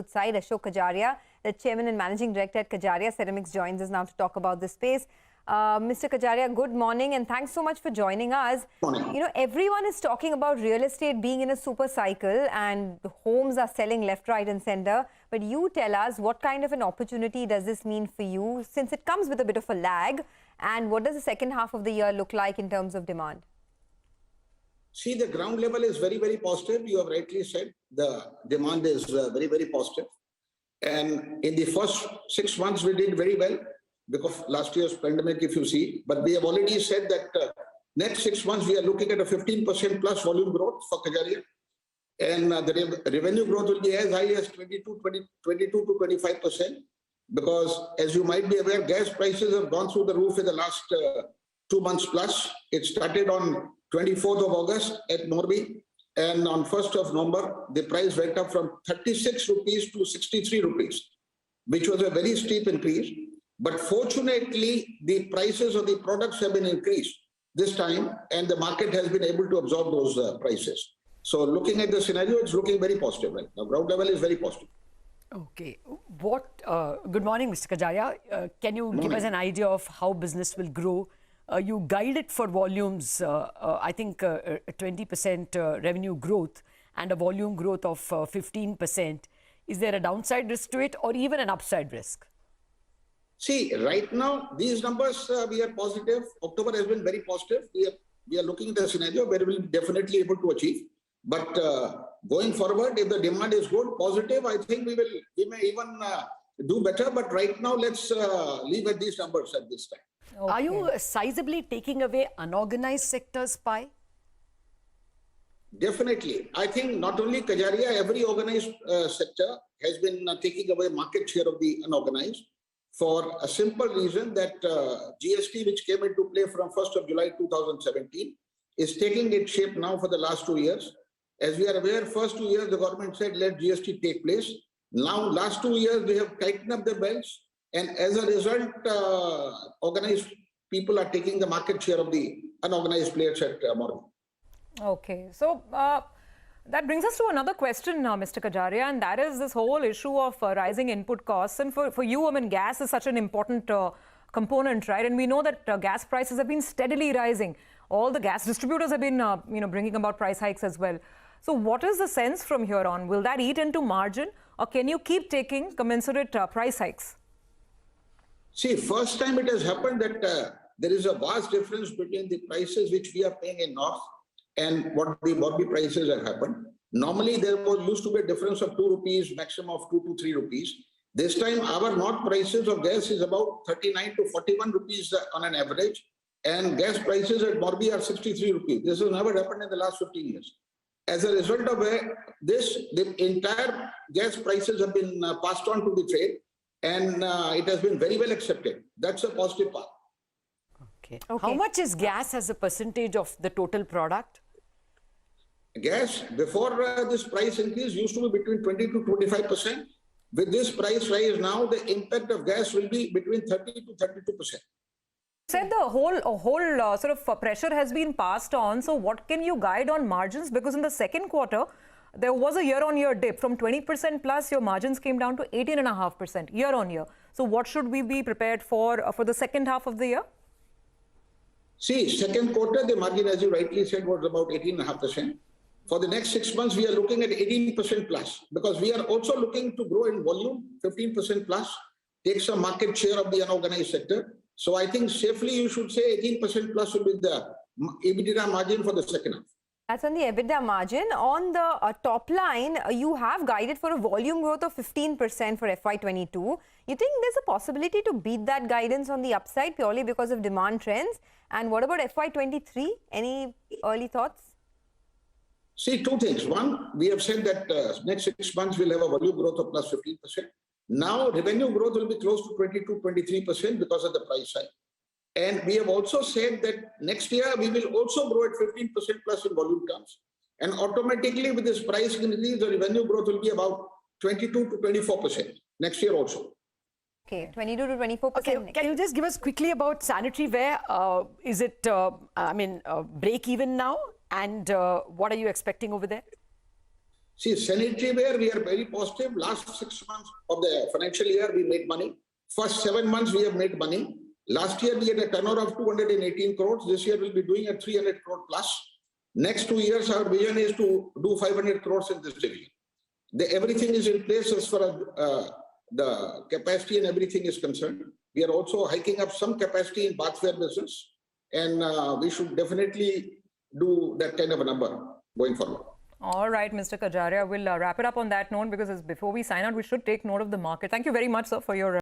Outside, Ashok Kajaria, the Chairman and Managing Director at Kajaria Ceramics, joins us now to talk about this space. Mr. Kajaria, good morning and thanks so much for joining us. Morning. You know, everyone is talking about real estate being in a super cycle and the homes are selling left, right and centre. But you tell us, what kind of an opportunity does this mean for you, since it comes with a bit of a lag? And what does the second half of the year look like in terms of demand? See, the ground level is very, very positive. You have rightly said the demand is very, very positive. And in the first 6 months, we did very well because last year's pandemic, if you see. But we have already said that next 6 months, we are looking at a 15% plus volume growth for Kajaria. And the revenue growth will be as high as 22 to 25%. Because as you might be aware, gas prices have gone through the roof in the last 2 months plus. It started on 24th of August at Morbi, and on 1st of November, the price went up from 36 rupees to 63 rupees, which was a very steep increase. But fortunately, the prices of the products have been increased this time, and the market has been able to absorb those prices. So looking at the scenario, it's looking very positive right now. Ground level is very positive. Okay. Good morning, Mr. Kajaria. Can you give us an idea of how business will grow? You guided for volumes, I think 20% revenue growth and a volume growth of 15%. Is there a downside risk to it or even an upside risk? See, right now, these numbers, we are positive. October has been very positive. We are looking at a scenario where we will be definitely able to achieve. But going forward, if the demand is good, positive, I think we may even do better. But right now, let's leave at these numbers at this time. Okay. Are you sizably taking away unorganized sectors pie? Definitely. I think not only Kajaria, every organized sector has been taking away market share of the unorganized for a simple reason that GST, which came into play from 1st of July 2017, is taking its shape now for the last 2 years. As we are aware, first 2 years, the government said, let GST take place. Now, last 2 years, they have tightened up their belts. And as a result, organized people are taking the market share of the unorganized players at Morbi. Okay. So that brings us to another question, Mr. Kajaria, and that is this whole issue of rising input costs. And for you, I mean, gas is such an important component, right? And we know that gas prices have been steadily rising. All the gas distributors have been, bringing about price hikes as well. So what is the sense from here on? Will that eat into margin, or can you keep taking commensurate price hikes? See, first time it has happened that there is a vast difference between the prices which we are paying in North and what the Morbi prices have happened. Normally, there used to be a difference of 2 rupees, maximum of 2 to 3 rupees. This time, our North prices of gas is about 39 to 41 rupees on an average, and gas prices at Morbi are 63 rupees. This has never happened in the last 15 years. As a result of this, the entire gas prices have been passed on to the trade, and it has been very well accepted. That's a positive part. Okay. How much is gas as a percentage of the total product? Gas, before this price increase, used to be between 20 to 25%. With this price rise now, the impact of gas will be between 30 to 32%. Said the whole sort of pressure has been passed on. So what can you guide on margins? Because in the second quarter, there was a year-on-year dip from 20% plus. Your margins came down to 18.5% year-on-year. So what should we be prepared for the second half of the year? See, second quarter, the margin, as you rightly said, was about 18.5%. For the next 6 months, we are looking at 18% plus, because we are also looking to grow in volume, 15% plus, take some market share of the unorganized sector. So I think safely you should say 18% plus will be the EBITDA margin for the second half. That's on the EBITDA margin. On the top line, you have guided for a volume growth of 15% for FY22. You think there's a possibility to beat that guidance on the upside purely because of demand trends? And what about FY23? Any early thoughts? See, two things. One, we have said that next 6 months we'll have a volume growth of plus 15%. Now, revenue growth will be close to 22-23% because of the price hike. And we have also said that next year we will also grow at 15% plus in volume terms. And automatically with this price increase, the revenue growth will be about 22 to 24% next year also. Okay, 22 to 24%. Okay, can you just give us quickly about sanitary ware? Is it, break even now? And what are you expecting over there? See, sanitary ware, we are very positive. Last 6 months of the financial year, we made money. First 7 months, we have made money. Last year, we had a turnover of 218 crores. This year, we'll be doing a 300 crore plus. Next 2 years, our vision is to do 500 crores in this division. Everything is in place as far as the capacity and everything is concerned. We are also hiking up some capacity in bathware business, and we should definitely do that kind of a number going forward. All right, Mr. Kajaria, we'll wrap it up on that note, because before we sign out, we should take note of the market. Thank you very much, sir, for your